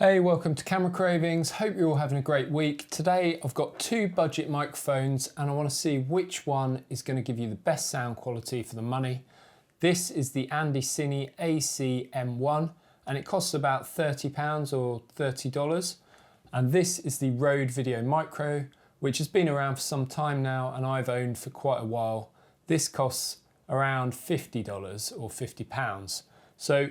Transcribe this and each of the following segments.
Hey, welcome to Camera Cravings. Hope you're all having a great week. Today I've got two budget microphones and I want to see which one is going to give you the best sound quality for the money. This is the AndyCine AC-M1 and it costs about £30 or $30. And this is the Rode Video Micro, which has been around for some time now and I've owned for quite a while. This costs around $50 or £50. So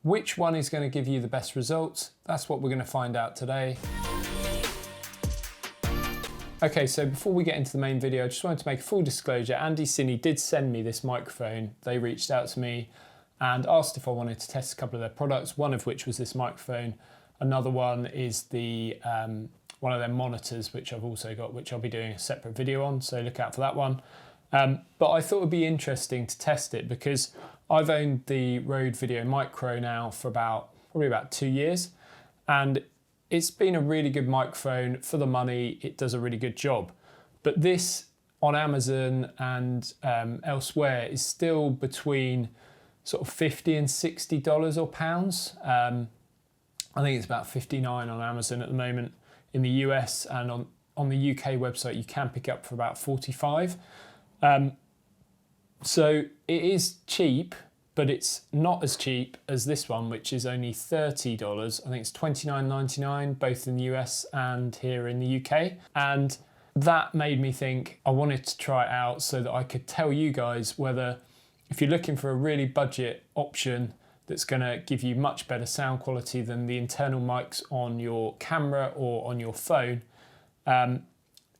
which one is going to give you the best results? That's what we're going to find out today. Okay, so before we get into the main video, I just wanted to make a full disclosure. AndyCine did send me this microphone. They reached out to me and asked if I wanted to test a couple of their products, one of which was this microphone. Another one is the one of their monitors, which I've also got, which I'll be doing a separate video on, so look out for that one. But I thought it would be interesting to test it because I've owned the Rode Video Micro now for probably about 2 years, and it's been a really good microphone for the money. It does a really good job. But this on Amazon and elsewhere is still between sort of $50 and $60 or pounds. I think it's about 59 on Amazon at the moment in the US, and on the UK website you can pick up for about 45. So it is cheap, but it's not as cheap as this one, which is only $30. I think it's $29.99, both in the US and here in the UK. And that made me think I wanted to try it out so that I could tell you guys whether, if you're looking for a really budget option that's going to give you much better sound quality than the internal mics on your camera or on your phone,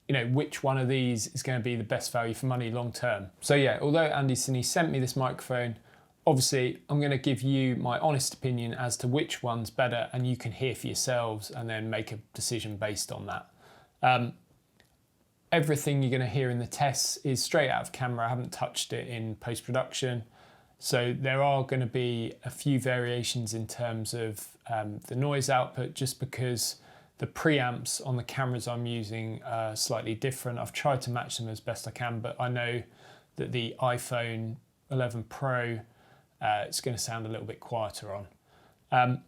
you know, which one of these is going to be the best value for money long term. So yeah, although AndyCine sent me this microphone, obviously I'm going to give you my honest opinion as to which one's better, and you can hear for yourselves and then make a decision based on that. Everything you're going to hear in the tests is straight out of camera. I haven't touched it in post-production. So there are going to be a few variations in terms of the noise output, just because the preamps on the cameras I'm using are slightly different. I've tried to match them as best I can, but I know that the iPhone 11 Pro, it's going to sound a little bit quieter on.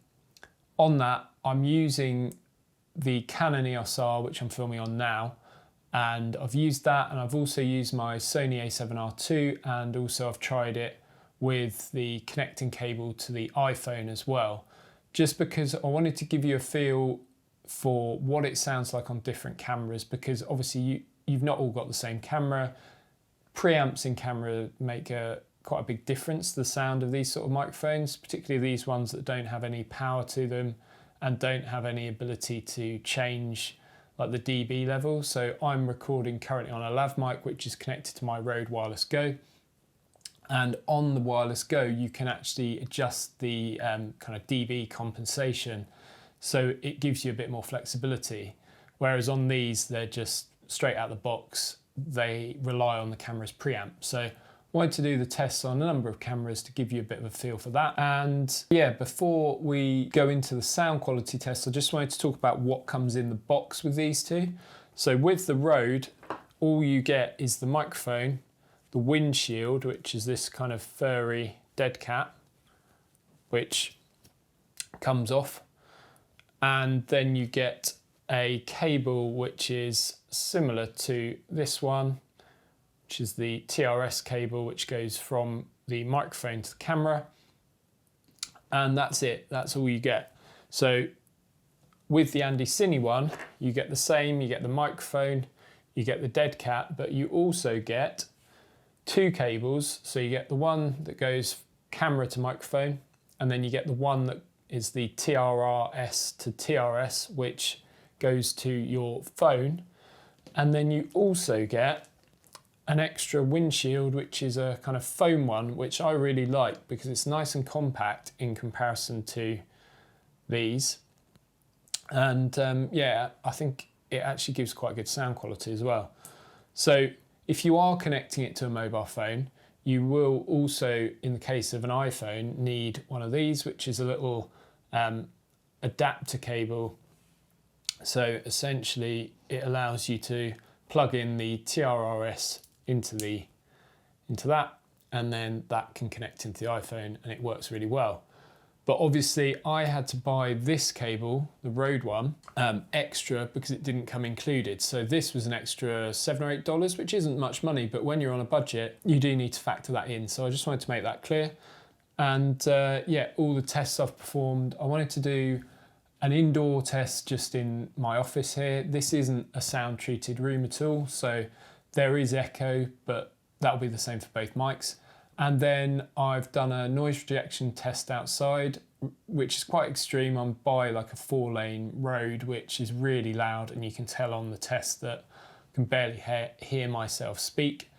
On that, I'm using the Canon EOS R, which I'm filming on now, and I've used that, and I've also used my Sony a7R II, and also I've tried it with the connecting cable to the iPhone as well, just because I wanted to give you a feel for what it sounds like on different cameras, because obviously you've not all got the same camera. Preamps in camera make quite a big difference to the sound of these sort of microphones, particularly these ones that don't have any power to them and don't have any ability to change like the dB level. So I'm recording currently on a lav mic, which is connected to my Rode Wireless Go. And on the Wireless Go, you can actually adjust the kind of dB compensation, so it gives you a bit more flexibility. Whereas on these, they're just straight out the box. They rely on the camera's preamp. So I wanted to do the tests on a number of cameras to give you a bit of a feel for that. And yeah, before we go into the sound quality test, I just wanted to talk about what comes in the box with these two. So with the Rode, all you get is the microphone, the windshield, which is this kind of furry dead cat, which comes off. And then you get a cable which is similar to this one, which is the TRS cable, which goes from the microphone to the camera. And that's it, that's all you get. So with the AndyCine one, you get the same, you get the microphone, you get the dead cat, but you also get two cables. So you get the one that goes camera to microphone, and then you get the one that is the TRRS to TRS, which goes to your phone. And then you also get an extra windshield, which is a kind of foam one, which I really like because it's nice and compact in comparison to these. And yeah, I think it actually gives quite good sound quality as well. So if you are connecting it to a mobile phone, you will also, in the case of an iPhone, need one of these, which is a little adapter cable. So essentially it allows you to plug in the TRRS into that, and then that can connect into the iPhone and it works really well. But obviously I had to buy this cable, the Rode one, extra because it didn't come included. So this was an extra $7 or $8, which isn't much money, but when you're on a budget, you do need to factor that in. So I just wanted to make that clear. And yeah, all the tests I've performed, I wanted to do an indoor test just in my office here. This isn't a sound treated room at all, so there is echo, but that'll be the same for both mics. And then I've done a noise rejection test outside, which is quite extreme. I'm by like a 4-lane road, which is really loud, and you can tell on the test that I can barely hear myself speak.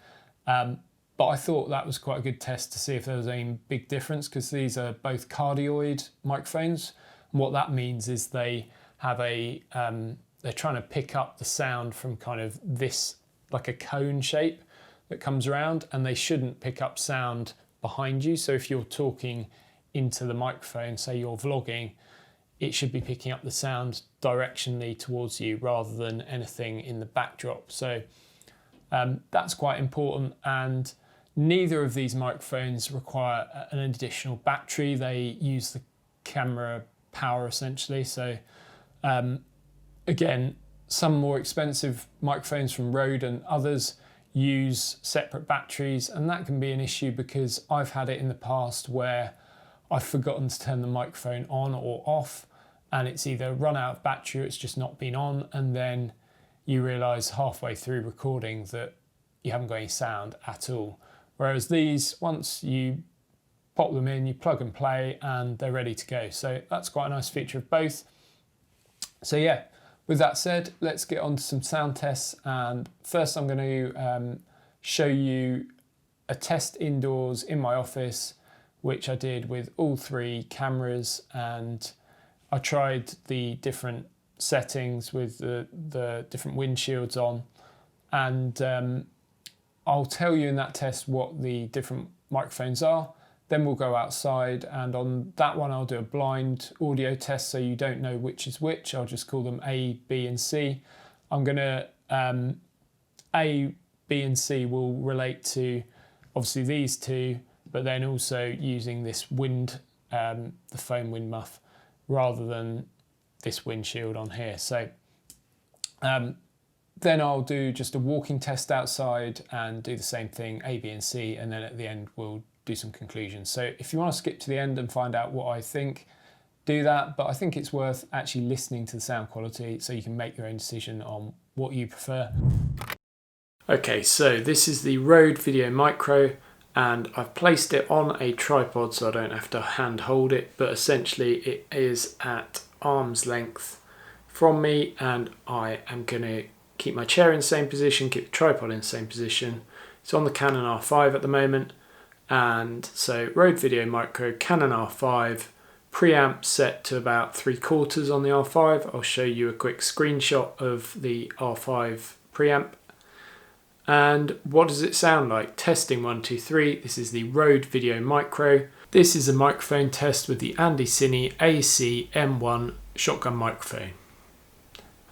But I thought that was quite a good test to see if there was any big difference, because these are both cardioid microphones. And what that means is they have they're trying to pick up the sound from kind of this, like a cone shape that comes around, and they shouldn't pick up sound behind you. So if you're talking into the microphone, say you're vlogging, it should be picking up the sound directionally towards you rather than anything in the backdrop. So that's quite important, and neither of these microphones require an additional battery. They use the camera power essentially. So again, some more expensive microphones from Rode and others use separate batteries, and that can be an issue because I've had it in the past where I've forgotten to turn the microphone on or off, and it's either run out of battery or it's just not been on, and then you realise halfway through recording that you haven't got any sound at all. Whereas these, once you pop them in, you plug and play and they're ready to go. So that's quite a nice feature of both. So yeah, with that said, let's get on to some sound tests. And first I'm going to show you a test indoors in my office, which I did with all 3 cameras, and I tried the different settings with the different windshields on, and I'll tell you in that test what the different microphones are. Then we'll go outside, and on that one I'll do a blind audio test so you don't know which is which. I'll just call them A, B and C. I'm going to, A, B and C will relate to obviously these 2, but then also using this wind, the foam wind muff, rather than this windshield on here. So then I'll do just a walking test outside and do the same thing, A, B and C, and then at the end we'll do some conclusions. So if you want to skip to the end and find out what I think, do that, but I think it's worth actually listening to the sound quality so you can make your own decision on what you prefer. Okay, so this is the Rode Video Micro, and I've placed it on a tripod so I don't have to hand hold it, but essentially it is at arm's length from me, and I am going to keep my chair in the same position, keep the tripod in the same position. It's on the Canon R5 at the moment. And so Rode Video Micro, Canon R5, preamp set to about 3/4 on the R5. I'll show you a quick screenshot of the R5 preamp. And what does it sound like? Testing 1, 2, 3. This is the Rode Video Micro. This is a microphone test with the AndyCine AC-M1 shotgun microphone.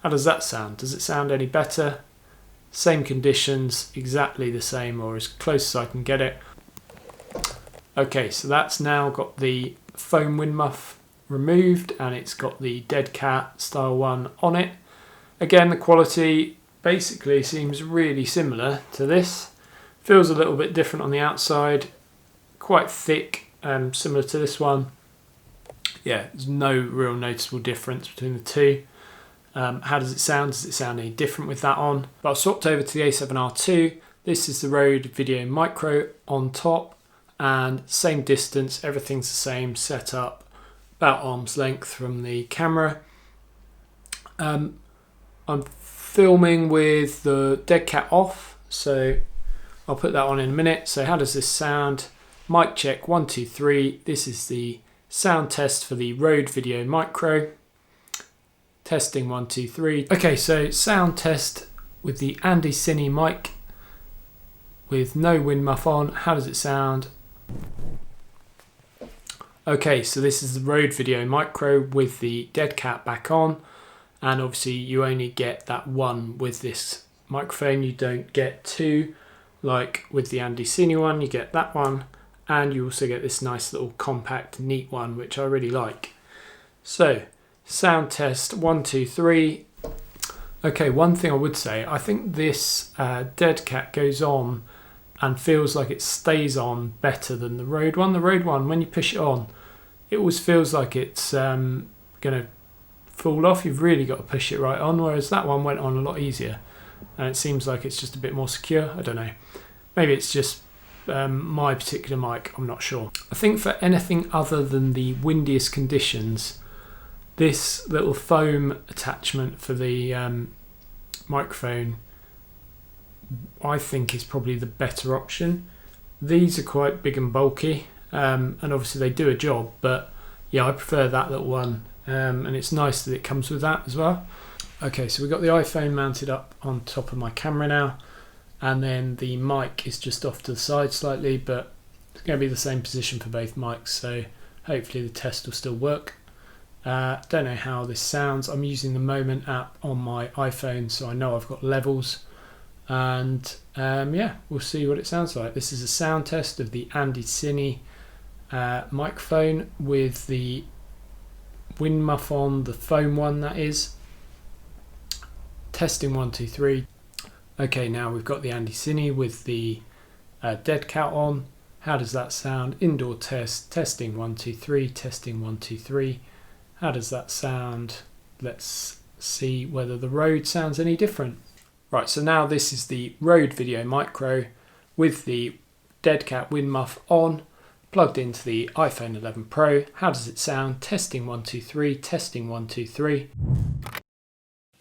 How does that sound? Does it sound any better? Same conditions, exactly the same, or as close as I can get it. Okay, so that's now got the foam wind muff removed, and it's got the Dead Cat style one on it. Again, the quality basically seems really similar to this. Feels a little bit different on the outside, quite thick, similar to this one. Yeah, there's no real noticeable difference between the 2. How does it sound? Does it sound any different with that on? But I've swapped over to the A7R2. This is the Rode Video Micro on top, and same distance, everything's the same, set up about arm's length from the camera. I'm filming with the Dead Cat off, so I'll put that on in a minute. So how does this sound? Mic check 1, 2, 3. This is the sound test for the Rode Video Micro. Testing 1, 2, 3. Okay, so sound test with the AndyCine mic with no wind muff on. How does it sound? Okay, so this is the Rode Video Micro with the Dead Cat back on, and obviously you only get that one with this microphone. You don't get 2 like with the AndyCine one. You get that one and you also get this nice little compact, neat one, which I really like. So, sound test 1, 2, 3. Okay, one thing I would say, I think this Dead Cat goes on and feels like it stays on better than the Rode one. The Rode one, when you push it on, it always feels like it's going to fall off. You've really got to push it right on, whereas that one went on a lot easier. And it seems like it's just a bit more secure. I don't know. Maybe it's just my particular mic, I'm not sure. I think for anything other than the windiest conditions, this little foam attachment for the microphone, I think is probably the better option. These are quite big and bulky, and obviously they do a job, but yeah, I prefer that little one, and it's nice that it comes with that as well. Okay, so we've got the iPhone mounted up on top of my camera now, and then the mic is just off to the side slightly, but it's going to be the same position for both mics, so hopefully the test will still work. Don't know how this sounds. I'm using the Moment app on my iPhone, so I know I've got levels, and yeah, we'll see what it sounds like. This is a sound test of the AndyCine microphone with the wind muff on, the foam one that is. Testing 1, 2, 3. Okay, now we've got the AndyCine with the Dead Cat on. How does that sound? Indoor test. Testing 1, 2, 3. Testing 1, 2, 3. How does that sound? Let's see whether the Rode sounds any different. Right, so now this is the Rode Video Micro with the Dead Cat wind muff on, plugged into the iPhone 11 Pro. How does it sound? Testing 1, 2, 3. Testing 1, 2, 3.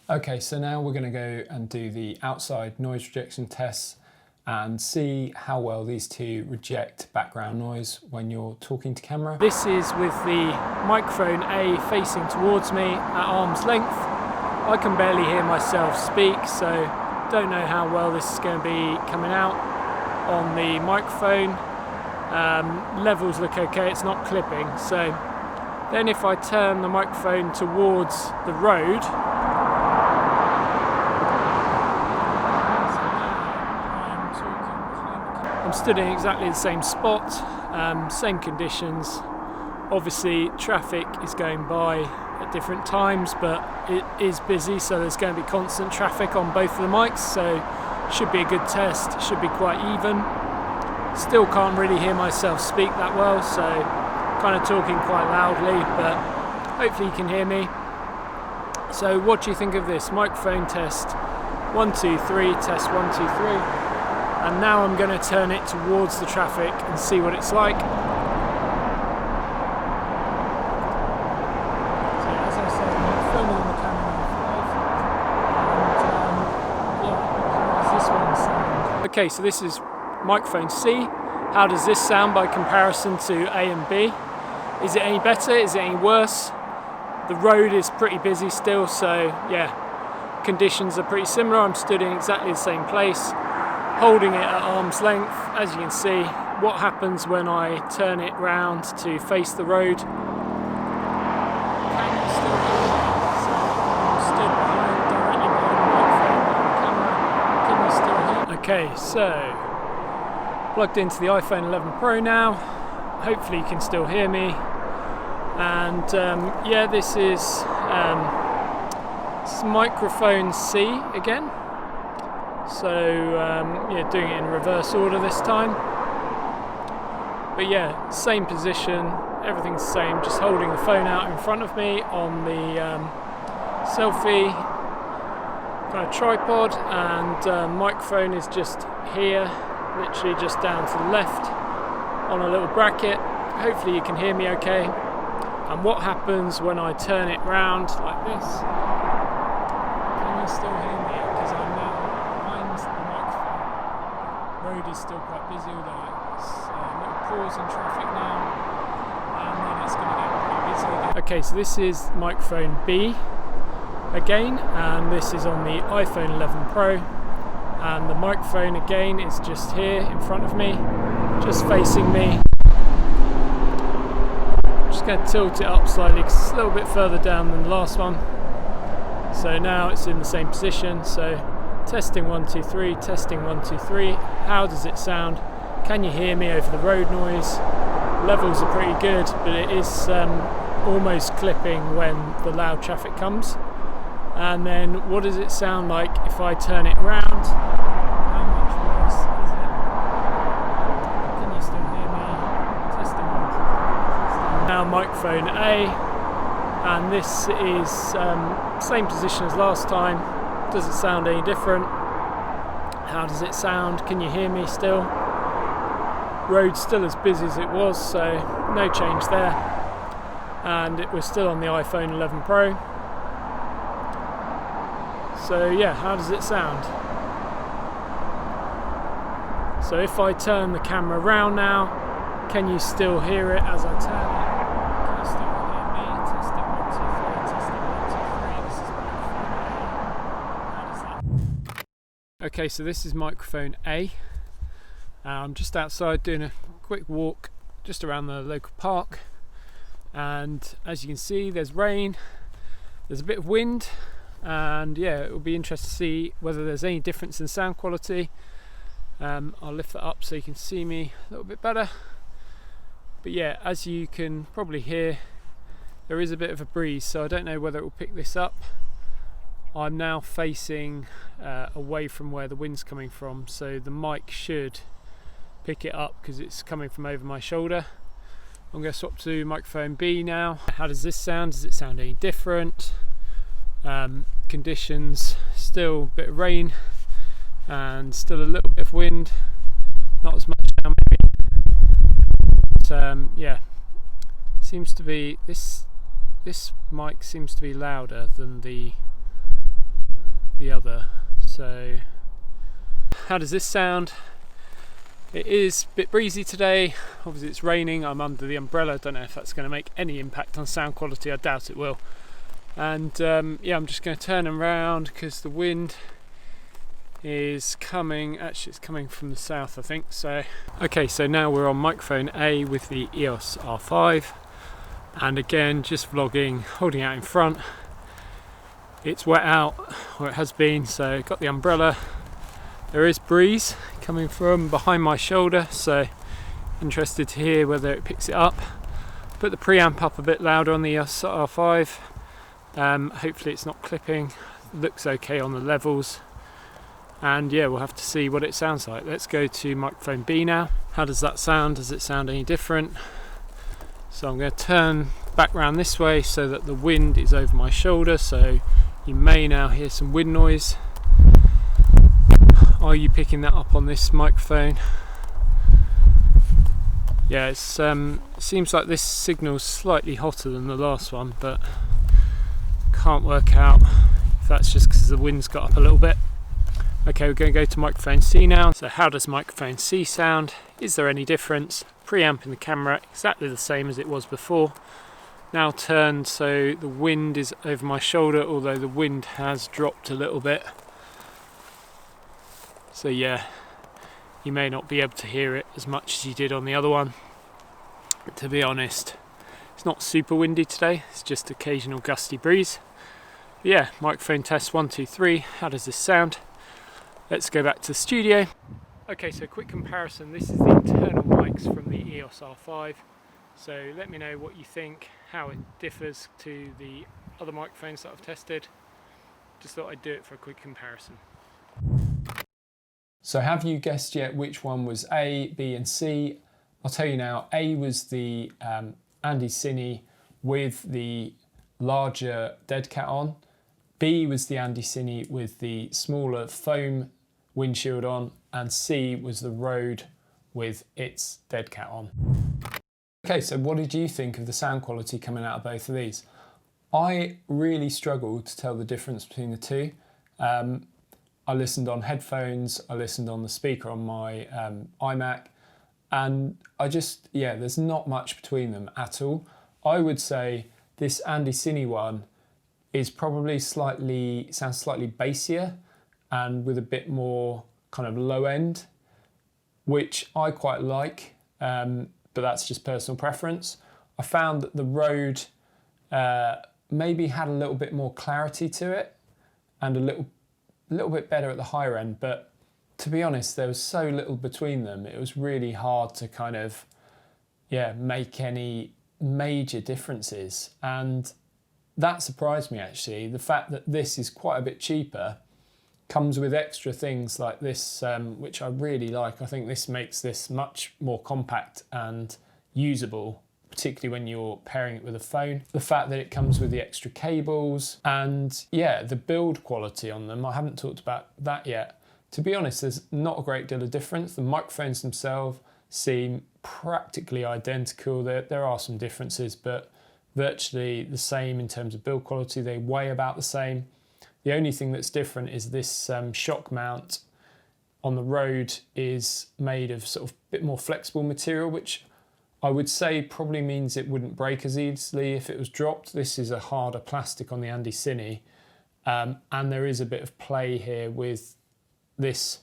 Okay, so now we're going to go and do the outside noise rejection tests and see how well these two reject background noise when you're talking to camera. This is with the microphone A facing towards me at arm's length. I can barely hear myself speak, so don't know how well this is going to be coming out on the microphone. Levels look okay, it's not clipping. So then if I turn the microphone towards the Rode, I'm stood in exactly the same spot, same conditions. Obviously traffic is going by at different times, but it is busy, so there's going to be constant traffic on both of the mics, so should be a good test, should be quite even. Still can't really hear myself speak that well, so kind of talking quite loudly, but hopefully you can hear me. So what do you think of this microphone test? 1, 2, 3, test 1, 2, 3. And now I'm going to turn it towards the traffic and see what it's like. So as I said, I'm filming on the camera now, and yeah, how does this one sound? Okay, so this is microphone C. How does this sound by comparison to A and B? Is it any better? Is it any worse? The Rode is pretty busy still, so yeah, conditions are pretty similar. I'm stood in exactly the same place, holding it at arm's length. As you can see, what happens when I turn it round to face the Rode. Can you still hear me? So I'm stood directly behind the microphone and the camera. Can you still hear me? Okay, so plugged into the iPhone 11 Pro now. Hopefully you can still hear me. And yeah, this is microphone C again. So yeah, doing it in reverse order this time. But yeah, same position, everything's the same, just holding the phone out in front of me on the selfie kind of tripod, and microphone is just here, literally just down to the left on a little bracket. Hopefully you can hear me okay. And what happens when I turn it round like this? Can you still hear me? Because I'm now behind the microphone. Road is still quite busy, although it's a little pause in traffic now, and then it's going to get pretty busy again. Okay, so this is microphone B again, and this is on the iPhone 11 Pro, and the microphone again is just here in front of me, just facing me. Going to tilt it up slightly because it's a little bit further down than the last one. So now it's in the same position. So testing 1, 2, 3, testing 1, 2, 3. How does it sound? Can you hear me over the road noise? Levels are pretty good, but it is almost clipping when the loud traffic comes. And then what does it sound like if I turn it round? How much worse is it? Can you still hear me? Testing one. Now microphone A, and this is same position as last time. Does it sound any different? How does it sound? Can you hear me still? Road's still as busy as it was, so no change there. And it was still on the iPhone 11 Pro. So yeah, how does it sound? So if I turn the camera around now, can you still hear it as I turn it? Can you still hear me? Testing 1, 2, 3, testing 1, 2, 3. This is microphone A. How does that? Okay, so this is microphone A. I'm just outside doing a quick walk just around the local park, and as you can see there's rain, there's a bit of wind, and yeah, it will be interesting to see whether there's any difference in sound quality. I'll lift that up so you can see me a little bit better. But yeah, as you can probably hear, there is a bit of a breeze, so I don't know whether it will pick this up. I'm now facing away from where the wind's coming from, so the mic should pick it up because it's coming from over my shoulder. I'm going to swap to microphone B now. How does this sound? Does it sound any different? Conditions, still a bit of rain and still a little bit of wind, not as much now maybe, but yeah, seems to be this mic seems to be louder than the other. So how does this sound? It is a bit breezy today, obviously it's raining, I'm under the umbrella, don't know if that's going to make any impact on sound quality, I doubt it will. And yeah, I'm just going to turn around because the wind is coming, actually it's coming from the south I think. So okay, so now we're on microphone A with the EOS R5, and again just vlogging, holding out in front. It's wet out, or it has been, so got the umbrella. There is breeze coming from behind my shoulder, so interested to hear whether it picks it up. Put the preamp up a bit louder on the EOS R5. Hopefully it's not clipping. Looks okay on the levels. And yeah, we'll have to see what it sounds like. Let's go to microphone B now. How does that sound? Does it sound any different? So I'm going to turn back round this way so that the wind is over my shoulder, so you may now hear some wind noise. Are you picking that up on this microphone? Yeah, it seems like this signal's slightly hotter than the last one, but can't work out if that's just because the wind's got up a little bit. Okay, we're going to go to microphone C now. So how does microphone C sound? Is there any difference? Preamp in the camera exactly the same as it was before. Now turned so the wind is over my shoulder, although the wind has dropped a little bit. So yeah, you may not be able to hear it as much as you did on the other one. But to be honest, it's not super windy today, it's just occasional gusty breeze. But yeah, microphone test 1, 2, 3. How does this sound? Let's go back to the studio. Okay, so quick comparison. This is the internal mics from the EOS R5. So let me know what you think, how it differs to the other microphones that I've tested. Just thought I'd do it for a quick comparison. So have you guessed yet which one was A, B and C? I'll tell you now. A was the AndyCine with the larger dead cat on. B was the AndyCine with the smaller foam windshield on, and C was the Rode with its dead cat on. Okay, so what did you think of the sound quality coming out of both of these? I really struggled to tell the difference between the two. I listened on headphones, I listened on the speaker on my iMac, and there's not much between them at all. I would say this AndyCine one is probably sounds slightly bassier and with a bit more kind of low end, which I quite like, but that's just personal preference. I found that the Rode maybe had a little bit more clarity to it and a little bit better at the higher end, but to be honest, there was so little between them. It was really hard to kind of, make any major differences. And that surprised me actually. The fact that this is quite a bit cheaper, comes with extra things like this, which I really like. I think this makes this much more compact and usable, particularly when you're pairing it with a phone. The fact that it comes with the extra cables and the build quality on them, I haven't talked about that yet. To be honest, there's not a great deal of difference. The microphones themselves seem practically identical. There are some differences, but virtually the same in terms of build quality. They weigh about the same. The only thing that's different is this shock mount on the Rode is made of sort of a bit more flexible material, which I would say probably means it wouldn't break as easily if it was dropped. This is a harder plastic on the AndyCine, and there is a bit of play here with this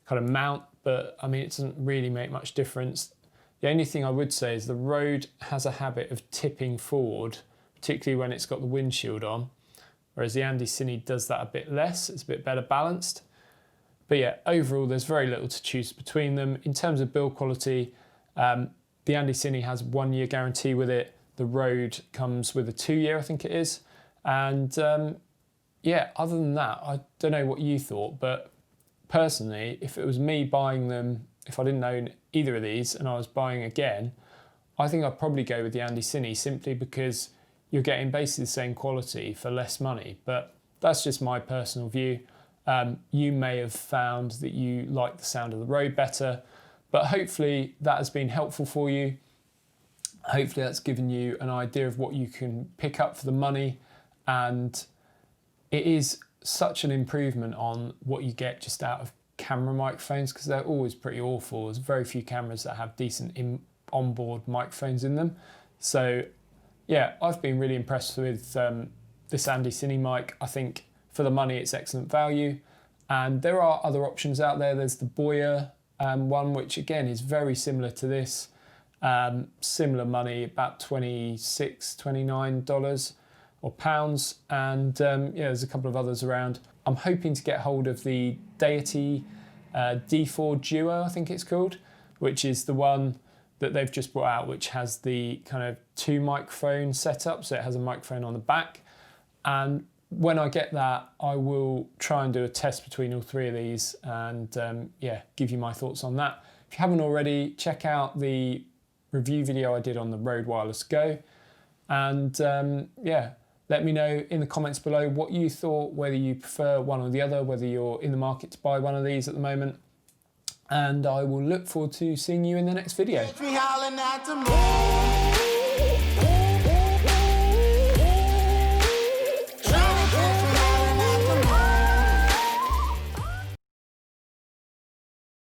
kind of mount, but I mean, it doesn't really make much difference. The only thing I would say is the Rode has a habit of tipping forward, particularly when it's got the windshield on, whereas the AndyCine does that a bit less. It's a bit better balanced. But yeah, overall, there's very little to choose between them. In terms of build quality, the AndyCine has 1 year guarantee with it. The Rode comes with a 2 year, I think it is. And other than that, I don't know what you thought, but personally, if it was me buying them, if I didn't own either of these and I was buying again, I think I'd probably go with the AndyCine simply because you're getting basically the same quality for less money. But that's just my personal view. You may have found that you like the sound of the Rode better, but hopefully that has been helpful for you. Hopefully that's given you an idea of what you can pick up for the money, and it is such an improvement on what you get just out of camera microphones, because they're always pretty awful. There's very few cameras that have decent onboard microphones in them. So yeah, I've been really impressed with this AndyCine mic. I think for the money, it's excellent value. And there are other options out there. There's the Boya one, which again is very similar to this. Similar money, about $26, $29 or pounds. And there's a couple of others around. I'm hoping to get hold of the Deity D4 Duo, I think it's called, which is the one that they've just brought out, which has the kind of 2 microphone setup. So it has a microphone on the back. And when I get that, I will try and do a test between all 3 of these and give you my thoughts on that. If you haven't already, check out the review video I did on the Rode Wireless Go. And let me know in the comments below what you thought, whether you prefer one or the other, whether you're in the market to buy one of these at the moment. And I will look forward to seeing you in the next video.